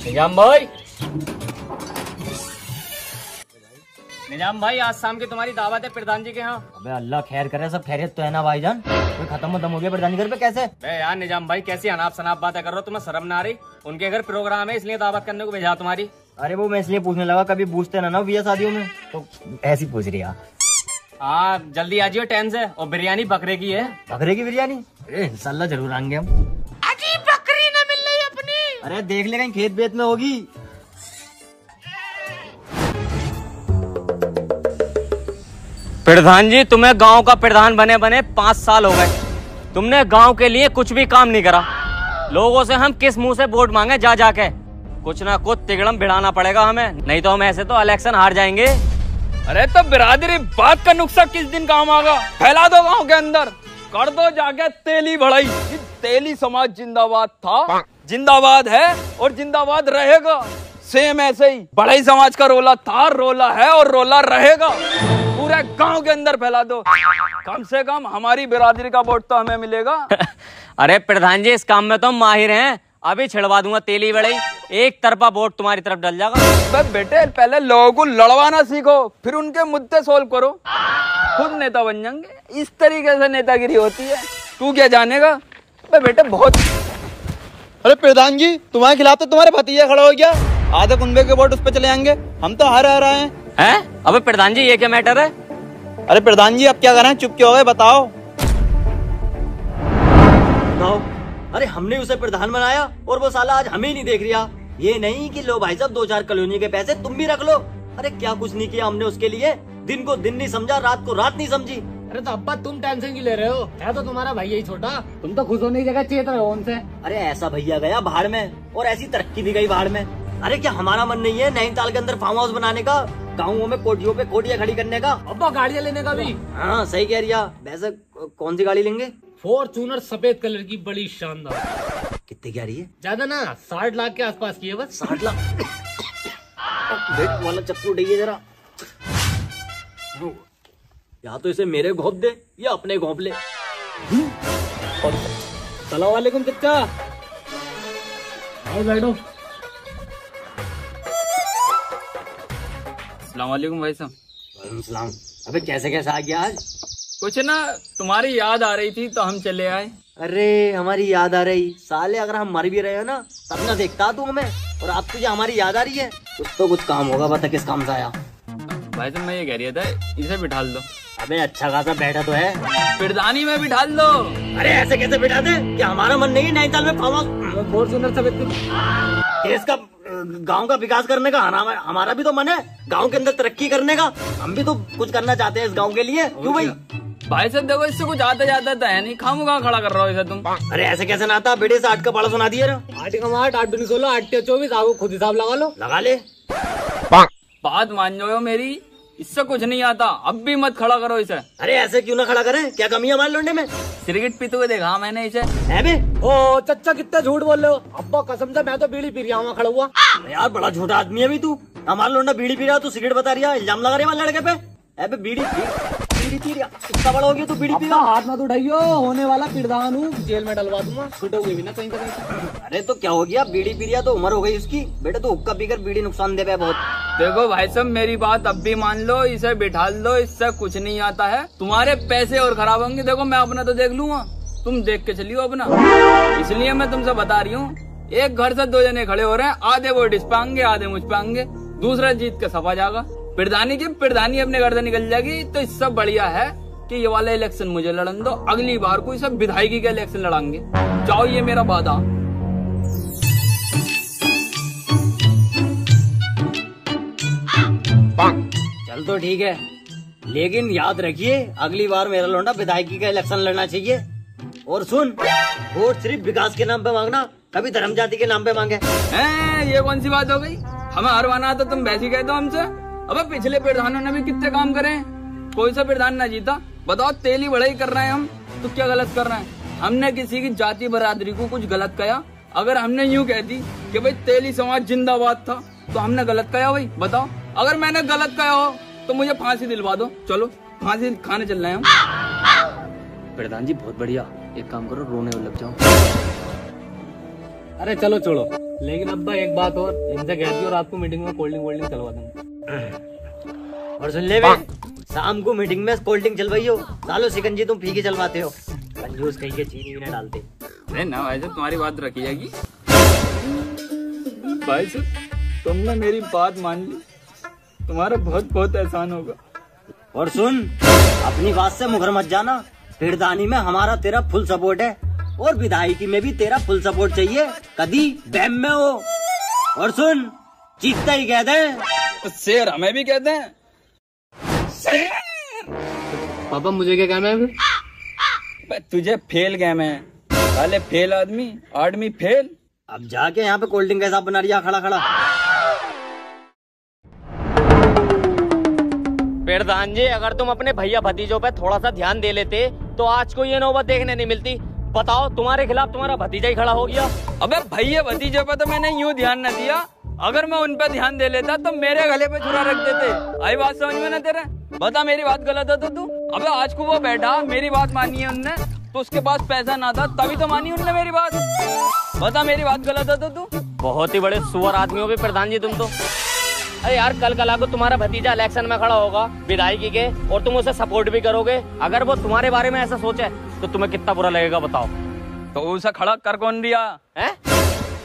निजाम भाई, निजाम भाई, आज शाम की तुम्हारी दावत है प्रधान जी के यहाँ। अबे अल्लाह खैर करे, सब खैरियत तो है ना भाईजान? कोई खत्म हो गया प्रधान जी घर पे कैसे? बे यार निजाम भाई, कैसी अनाप शनाप बातें कर रहे हो, तुम्हें शर्म ना आ रही? उनके घर प्रोग्राम है इसलिए दावत करने को भेजा तुम्हारी। अरे वो मैं इसलिए पूछने लगा, कभी पूछते ना भैया शादियों में, तो ऐसी पूछ रही है। हाँ जल्दी आ जाइए टाइम से। और बिरयानी बकरे की है। बकरे की बिरयानी? इंशाल्लाह जरूर आएंगे हम। अजी बकरी न मिल रही अपनी। अरे देख ले कहीं खेत बेत में होगी। प्रधान जी, तुम्हें गांव का प्रधान बने बने 5 साल हो गए। तुमने गांव के लिए कुछ भी काम नहीं करा। लोगों से हम किस मुंह से वोट मांगे जा जाके? कुछ ना कुछ तिगड़म भिड़ाना पड़ेगा हमें, नहीं तो हम ऐसे तो इलेक्शन हार जाएंगे। अरे तो बिरादरी बात का नुक्सा किस दिन काम आगा? फैला दो गांव के अंदर, कर दो जाके तेली बढ़ाई। तेली समाज जिंदाबाद था, जिंदाबाद है और जिंदाबाद रहेगा। सेम ऐसे ही बढ़ई समाज का रोला था, रोला है और रोला रहेगा। पूरे गांव के अंदर फैला दो, कम से कम हमारी बिरादरी का वोट तो हमें मिलेगा। अरे प्रधान जी, इस काम में तो हम माहिर हैं। अभी छिड़वा दूंगा तेली बढ़ई, एक तरफा वोट तुम्हारी तरफ डल जाएगा। बेटे पहले लोगों को लड़वाना सीखो, फिर उनके मुद्दे सोल्व करो, खुद नेता बन जाएंगे। इस तरीके से नेतागिरी होती है, तू क्या जानेगा? बेटे बहुत। अरे प्रधान जी, तुम्हारे खिलाफ तो तुम्हारे भतीजा खड़ा हो गया, आधे कुंबे के वोट उस पे चले जाएंगे। हम तो हार रहे हैं। अबे प्रधान जी, ये क्या मैटर है? अरे प्रधान जी, अब क्या करें? चुप क्यों हो गए, बताओ। अरे हमने उसे प्रधान बनाया और वो साला आज हमें नहीं देख रहा। ये नहीं कि लो भाई साहब 2-4 कॉलोनी के पैसे तुम भी रख लो। अरे क्या कुछ नहीं किया हमने उसके लिए? दिन को दिन नहीं समझा, रात को रात नहीं समझी। अरे तो अब्बा, तुम टेंशन क्यों ले रहे हो? है तो तुम्हारा भैया ही छोटा, तुम तो खुश होने की जगह चेत रहे हो उनसे। अरे ऐसा भैया गया भाड़ में और ऐसी तरक्की भी गई भाड़ में। अरे क्या हमारा मन नहीं है नैनीताल के अंदर फार्म हाउस बनाने का, गाँवों में कोठियों पे कोठियां खड़ी करने का? अब्बा, गाड़ियाँ लेने का भी? हाँ सही कह रिया। वैसे कौन सी गाड़ी लेंगे? फॉर्च्यूनर सफेद कलर की, बड़ी शानदार। कितने की आ रही है? ज्यादा ना, 60 लाख के आसपास की है बस। 60 लाख? वाला चक्कू उठाइए जरा। या तो इसे मेरे घोंप दे या अपने घोंप ले। सलाम वालेकुम चचा। आओ बैठो। अस्सलाम वालेकुम भाई साहब। वालेकुम सलाम। अबे कैसे कैसे आ गया आज? कुछ ना, तुम्हारी याद आ रही थी तो हम चले आए। अरे हमारी याद आ रही? साले अगर हम मर भी रहे हो ना तब ना देखता तू हमें, और अब तुझे हमारी याद आ रही है। कुछ तो कुछ काम होगा, बता किस काम से आया? भाई साहब मैं ये कह रहा था, इसे बिठाल दो। अबे अच्छा खासा बैठा तो है। पिरदानी में बिठाल दो। अरे ऐसे कैसे बिठा दे? क्या हमारा मन नहीं है नैनीताल में फार्म हाउस? फॉर्च्यूनर सफेद देश का, गांव का विकास करने का हमारा भी तो मन है, गांव के अंदर तरक्की करने का। हम भी तो कुछ करना चाहते हैं इस गांव के लिए। क्यों भाई? भाई साहब देखो, इससे कुछ आता जाता तो है नहीं, खामोखा खड़ा कर रहा हो इसे तुम। अरे ऐसे कैसे ना आता? बेटे से 8 का पाला सुना दिया ना। 8 का 8, 8 दूनी 16, 8 24, आपको खुद हिसाब लगा लो। लगा ले। बात मान जाओ मेरी, इससे कुछ नहीं आता, अब भी मत खड़ा करो इसे। अरे ऐसे क्यों ना खड़ा करें? क्या कमी है हमारे लौंडे में? सिगरेट पीते हुए देखा मैंने इसे। है बे? ओ चच्चा, कितना झूठ बोल रहे हो? अब्बा कसम से मैं तो बीड़ी पी रहा हूँ खड़ा हुआ। यार बड़ा झूठा आदमी है भी तू। हमारा लौंडा बीड़ी पी रहा, तू सिगरेट बता रहा, इल्जाम लगा रहे हमारे लड़के पे। अबे बीड़ी पी रहा, इतना बड़ा हो गया तू बीड़ी पी रहा। हाथ मत उठाइयो, होने वाला प्रधान हूँ, जेल में डलवा दूंगा, छूटोगे भी ना कहीं कहीं। अरे तो क्या हो गया? बीड़ी पी रहा तो उम्र हो गई उसकी। बेटे तो हुक्का पीकर बीड़ी नुकसान दे बहुत। देखो भाई साहब, मेरी बात अब भी मान लो, इसे बिठाल दो, इससे कुछ नहीं आता है। तुम्हारे पैसे और खराब होंगे। देखो मैं अपना तो देख लूंगा, तुम देख के चलियो अपना। इसलिए मैं तुमसे बता रही हूँ, एक घर से 2 जने खड़े हो रहे हैं, आधे वोट इस पे आएंगे, आधे मुझ पे आएंगे, दूसरा जीत के सफा जाएगा। प्रधानी अपने घर से निकल जाएगी। तो इससे बढ़िया है कि ये वाला इलेक्शन मुझे लड़न दो, अगली बार कोई सब विधायकी का इलेक्शन लड़ाएंगे। जाओ, ये मेरा वादा। चल तो ठीक है, लेकिन याद रखिए अगली बार मेरा लौंडा विधायकी का इलेक्शन लड़ना चाहिए। और सुन, वोट सिर्फ विकास के नाम पे मांगना, कभी धर्म जाति के नाम पे मांगे। ये कौन सी बात हो गई? हमें हरवाना था, तुम वैसे कहते हो हमसे। अब पिछले प्रधानों ने भी कितने काम करे, कोई सा प्रधान ना जीता। बताओ, तेली बढ़ाई कर रहे हैं हम तो क्या गलत कर रहे हैं? हमने किसी की जाति बरादरी को कुछ गलत कहा? अगर हमने यूँ कह दी कि भाई तेली समाज जिंदाबाद था तो हमने गलत कहा भाई? बताओ, अगर मैंने गलत कहा हो तो मुझे फांसी दिलवा दो। चलो फांसी खाने चल रहे हैं हम। प्रधान जी बहुत बढ़िया, एक काम करो, रोने लग जाओ। अरे चलो छोड़ो, लेकिन अब्बा एक बात और, इनसे कह दियो रात को मीटिंग में कोल्ड ड्रिंक चलवा दूंगा। और सुन ले बे, शाम को मीटिंग में कोल्ड ड्रिंक चलवाइयो, सालो सिकंजी तुम फीकी चलवाते हो, कंजूस कहीं के चीनी भी ना डालते। अरे ना भाई साहब, तुम्हारी बात रखी जाएगी। भाई साहब तुमने मेरी बात मान ली, तुम्हारा बहुत बहुत एहसान होगा। और सुन, अपनी बात से मुकर मत जाना, पिरदानी में हमारा तेरा फुल सपोर्ट है और विधायकी में भी तेरा फुल सपोर्ट चाहिए, कभी बैम में हो। और सुन, चीखता ही कह दे। शेर हमें भी कहते हैं। पापा मुझे क्या कहना है फिर? बे, तुझे फेल गए मैं, साले फेल आदमी फेल। अब जाके यहाँ पे कोल्ड ड्रिंक कैसा बना रिया खड़ा खड़ा। प्रधान जी, अगर तुम अपने भैया भतीजों पे थोड़ा सा ध्यान दे लेते तो आज को ये नौबत देखने नहीं मिलती। बताओ, तुम्हारे खिलाफ तुम्हारा भतीजा ही खड़ा हो गया। अबे भैया भतीजे पे तो मैंने यूं ध्यान न दिया, अगर मैं उन पे ध्यान दे लेता तो मेरे गले पे छुरा रख देते। आई बात समझ में ना तेरे? बता मेरी बात गलत है तो तू? अबे आज को वो बैठा, मेरी बात मानी है उनने, तो उसके पास पैसा ना था तभी तो मानी उनने मेरी बात। बता मेरी बात गलत है तो तू? बहुत ही बड़े सुअर आदमी हो भी प्रधान जी तुम तो। अरे यार, कल कला को तुम्हारा भतीजा इलेक्शन में खड़ा होगा विधायकी के और तुम उसे सपोर्ट भी करोगे। अगर वो तुम्हारे बारे में ऐसा सोचे तो तुम्हें कितना बुरा लगेगा बताओ। तो उसे खड़ा कर कौन दिया है?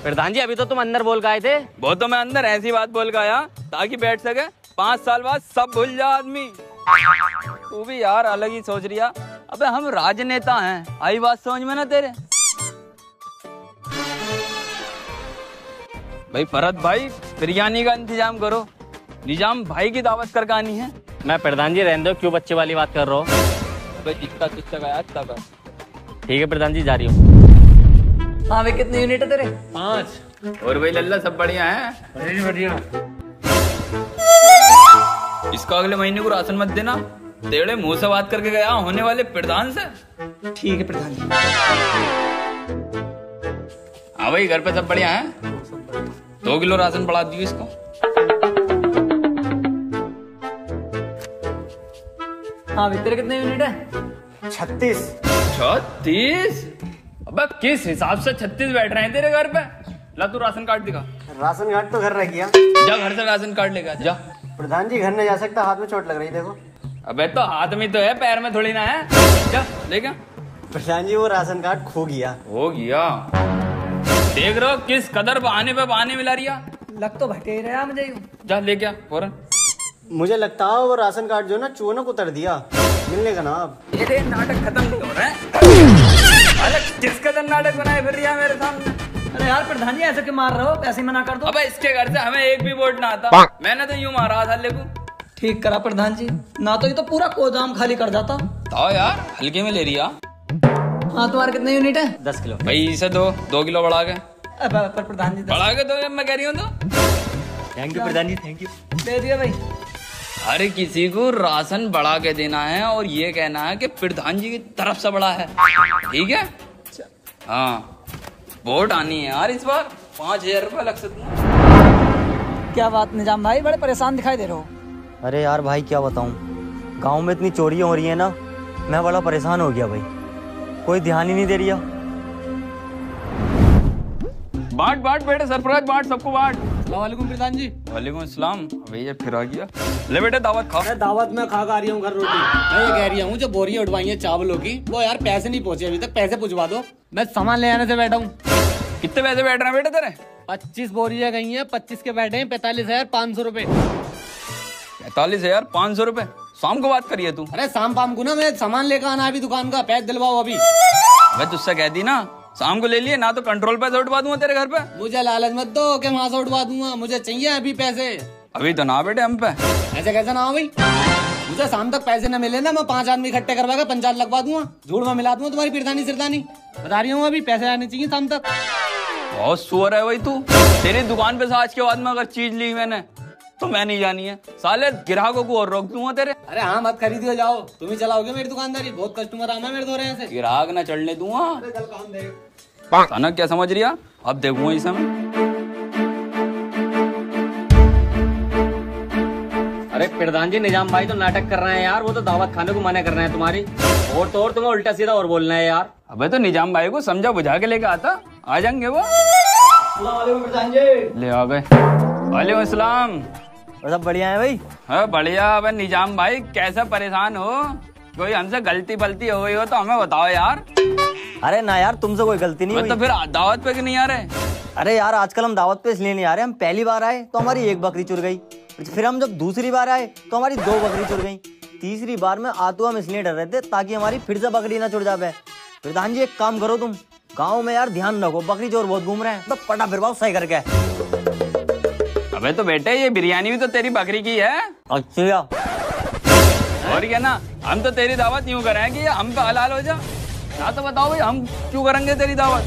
प्रधान जी, अभी तो तुम अंदर बोल गए थे। वो तो मैं अंदर ऐसी बात बोल के आया ताकि बैठ सके, 5 साल बाद सब भूल जा आदमी। तू भी यार अलग ही सोच रिया। अबे हम राजनेता हैं, आई बात समझ में ना तेरे? भाई फरत भाई, बिरयानी का इंतजाम करो, निजाम भाई की दावत करके आनी है। मैं प्रधान जी रहने दो, क्यों बच्चे वाली बात कर रहा हो? जितना तुझसे गया तब ठीक है प्रधान जी, जा रही हूँ। हाँ भाई, कितने यूनिट है तेरे? 5। और भाई लल्ला सब बढ़िया है? बढ़िया। इसको अगले महीने को राशन मत देना, तेरे मुंह से बात करके गया होने वाले प्रधान से। ठीक है प्रधान जी। हाँ भाई, घर पे सब बढ़िया है? 2 किलो राशन बढ़ा दियो इसको। हाँ भाई, तेरे कितने यूनिट है? 36। 36? अबे किस हिसाब से 36 बैठ रहे हैं तेरे घर पे? ला तू राशन कार्ड दिखा। राशन कार्ड तो घर रह गया। जा घर से राशन कार्ड लेकर जा। प्रधान जी घर नहीं जा सकता, हाथ में चोट लग रही, देखो। अबे तो हाथ में तो है, पैर में थोड़ी ना है। जा लेके। प्रधान जी वो राशन कार्ड खो गया। हो गया? देख रहे हो किस कदर बहाने पे बहाने मिला रिया। लग तो भटे रहा मुझे यूं। जा ले क्या फौरन। मुझे लगता है वो राशन कार्ड जो ना चूहों को उतर दिया, मिलने का ना अब। ये नाटक खत्म नहीं हो रहा है। अरे किस कदर नाटक बनाए फिर रिया मेरे सामने। अरे यार प्रधान जी, ऐसे क्यों मार रहे हो? पैसे मना कर दो। अबे इसके घर से हमें एक भी वोट ना आता, मैंने तो यूं मारा था लेको। ठीक करा प्रधान जी, ना तो ये तो पूरा गोदाम खाली कर जाता। तो यार हल्के में ले रिया। हाँ, तुम्हारे कितने यूनिट है? 10 किलो। भाई इसे 2 किलो बढ़ा के। पर प्रधान जी बढ़ा के दो जब मैं कह रही हूँ तो। थैंक यू प्रधान जी, थैंक यू। दे दिया भाई। हर किसी को राशन बढ़ा के देना है और ये कहना है कि प्रधान जी की तरफ से बड़ा है, ठीक है? हाँ, वोट आनी है यार इस बार। 5000 रुपये लग सकते हैं। क्या बात निजाम भाई, बड़े परेशान दिखाई दे रहे हो। अरे यार भाई क्या बताऊं, गांव में इतनी चोरियां हो रही है ना, मैं बड़ा परेशान हो गया भाई, कोई ध्यान ही नहीं दे रही। बांट बांट बेटे, सरफराज बांट, सबको बांट। वालेकुम प्रधान जी। वालेकुम अस्सलाम। भैया फिर आ गया। ले बेटे दावत खा। दावत में खा रही हूँ घर रोटी। मैं ये कह रही हूँ जो बोरियां उठवाई है चावलों की, वो यार पैसे नहीं पहुंचे अभी तक, पैसे पहुंचवा दो। मैं सामान ले आने से बैठा हूँ। कितने पैसे बैठ रहे हैं बेटे तेरे? 25 बोरियां गई हैं, 25 के बैठे हैं 45,500 रुपए। 45,500 रुपए? शाम को बात करिए तू। अरे शाम पाम को ना, मैं सामान लेकर आना है अभी दुकान का, पैसे दिलवाओ अभी। मैं तुझसे कह दी ना, शाम को ले लिए ना तो कंट्रोल पे से उठवा दूंगा तेरे घर पे। मुझे लालच मत दो कि वहां से उठवा दूंगा, मुझे चाहिए अभी पैसे। अभी तो ना बेटे हम पे। ऐसे कैसे ना हो भाई? मुझे शाम तक पैसे न मिले ना, मैं 5 आदमी इकट्ठे करवा के पंचायत लगवा दूंगा, झूठ में मिला दूंगा तुम्हारी पिरदानी सिरदानी। बता रही हूँ अभी पैसे आने चाहिए शाम तक। बहुत सुअर है भाई तू। तेरी दुकान पे से आज के बाद में अगर चीज ली मैंने तो मैं नहीं जानी है, साले ग्राहकों को और रोक दूंगा तेरे। अरे हाँ, मत खरीदियो, जाओ तुम ही चलाओगे मेरी दुकानदारी, बहुत कस्टमर आना है मेरे दो से। ग्राहक ना चढ़ने दूंगा। अचानक क्या समझ रही है? अब देखूंगा इस समय। अरे प्रधान जी, निजाम भाई तो नाटक कर रहे हैं यार, वो तो दावत खाने को मना कर रहे हैं तुम्हारी। और तो और तुम्हें उल्टा सीधा और बोलना है यार। अबे तो निजाम भाई को समझा बुझा के लेके आता, आ जाएंगे वो। प्रधान जी। ले आ गए। वालेकुम अस्सलाम। और सब बढ़िया है भाई? हाँ बढ़िया। अब निजाम भाई कैसे परेशान हो? कोई हमसे गलती बलती हो गई हो तो हमें बताओ यार। अरे ना यार, तुमसे कोई गलती नहीं हुई। तो फिर दावत पे क्यों नहीं आ रहे? अरे यार आजकल हम दावत पे इसलिए नहीं आ रहे, हम पहली बार आए तो हमारी एक बकरी चुर गई, फिर हम जब दूसरी बार आए तो हमारी 2 बकरी चुर गई, तीसरी बार में आतू हम इसलिए डर रहे थे ताकि हमारी फिर से बकरी ना चुर जाए। प्रधान जी एक काम करो, तुम गाँव में यार ध्यान रखो, बकरी चोर बहुत घूम रहे हैं, तो पटा फिरवाओ सही करके। अबे तो बेटे ये बिरयानी भी तो तेरी बकरी की है। अच्छा और क्या ना, हम तो तेरी दावत यूं करें कि हम पे हलाल हो जा ना, तो बताओ भाई हम क्यों करेंगे तेरी दावत?